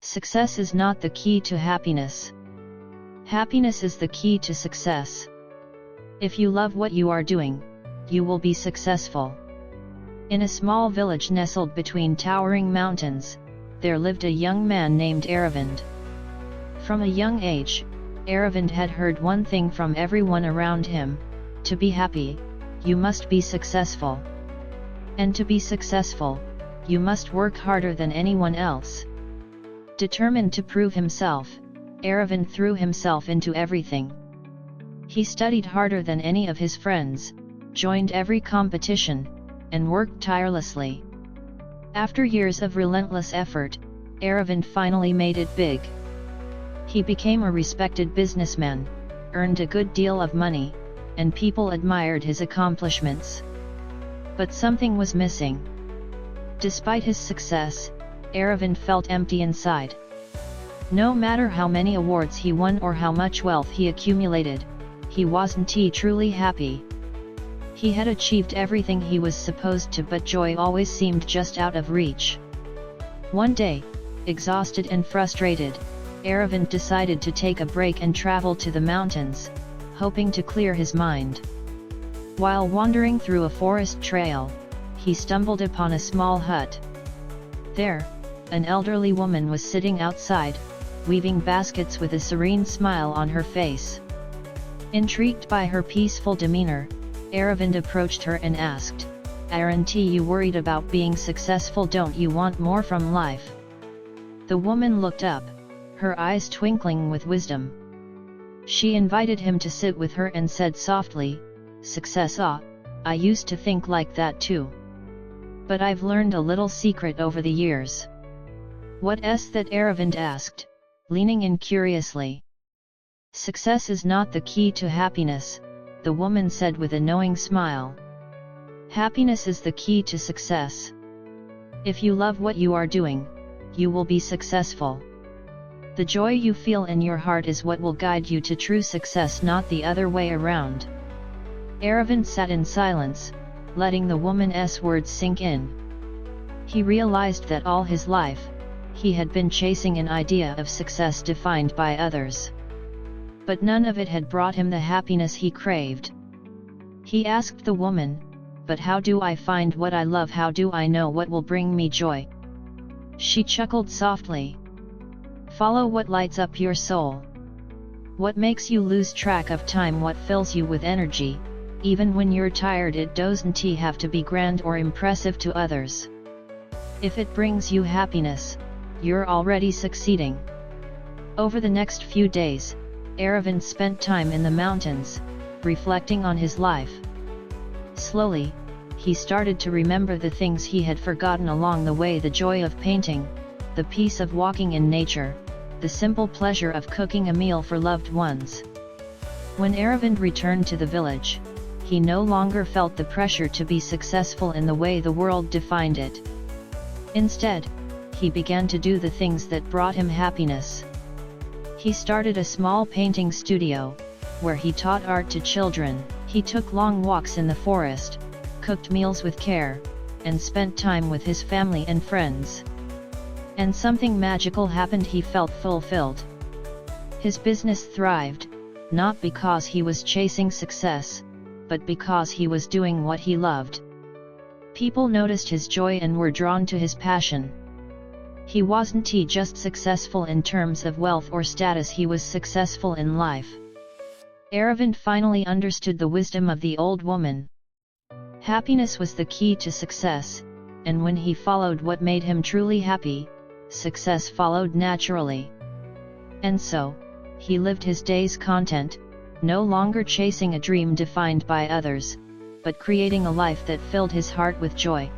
Success is not the key to happiness. Happiness is the key to success. If you love what you are doing, you will be successful. In a small village nestled between towering mountains, there lived a young man named Aravind. From a young age, Aravind had heard one thing from everyone around him: to be happy, you must be successful. And to be successful, you must work harder than anyone else. Determined to prove himself, Aravind threw himself into everything. He studied harder than any of his friends, joined every competition, and worked tirelessly. After years of relentless effort, Aravind finally made it big. He became a respected businessman, earned a good deal of money, and people admired his accomplishments. But something was missing. Despite his success, Aravind felt empty inside. No matter how many awards he won or how much wealth he accumulated, he wasn't truly happy. He had achieved everything he was supposed to, but joy always seemed just out of reach. One day, exhausted and frustrated, Aravind decided to take a break and travel to the mountains, hoping to clear his mind. While wandering through a forest trail, he stumbled upon a small hut. There, an elderly woman was sitting outside, weaving baskets with a serene smile on her face. Intrigued by her peaceful demeanor, Aravind approached her and asked, "Aren't you worried about being successful? Don't you want more from life?" The woman looked up, her eyes twinkling with wisdom. She invited him to sit with her and said softly, "Success, I used to think like that too. But I've learned a little secret over the years." "What's that?" Aravind asked, leaning in curiously. "Success is not the key to happiness," the woman said with a knowing smile. "Happiness is the key to success. If you love what you are doing, you will be successful. The joy you feel in your heart is what will guide you to true success, not the other way around." Aravind sat in silence, letting the woman's words sink in. He realized that all his life, he had been chasing an idea of success defined by others. But none of it had brought him the happiness he craved. He asked the woman, "But how do I find what I love? How do I know what will bring me joy?" She chuckled softly. "Follow what lights up your soul. What makes you lose track of time, what fills you with energy, even when you're tired. It doesn't have to be grand or impressive to others. If it brings you happiness, you're already succeeding." Over the next few days, Aravind spent time in the mountains, reflecting on his life. Slowly, he started to remember the things he had forgotten along the way: the joy of painting, the peace of walking in nature, the simple pleasure of cooking a meal for loved ones. When Aravind returned to the village, he no longer felt the pressure to be successful in the way the world defined it. Instead, he began to do the things that brought him happiness. He started a small painting studio, where he taught art to children. He took long walks in the forest, cooked meals with care, and spent time with his family and friends. And something magical happened: he felt fulfilled. His business thrived, not because he was chasing success, but because he was doing what he loved. People noticed his joy and were drawn to his passion. He wasn't just successful in terms of wealth or status, he was successful in life. Aravind finally understood the wisdom of the old woman. Happiness was the key to success, and when he followed what made him truly happy, success followed naturally. And so, he lived his days content, no longer chasing a dream defined by others, but creating a life that filled his heart with joy.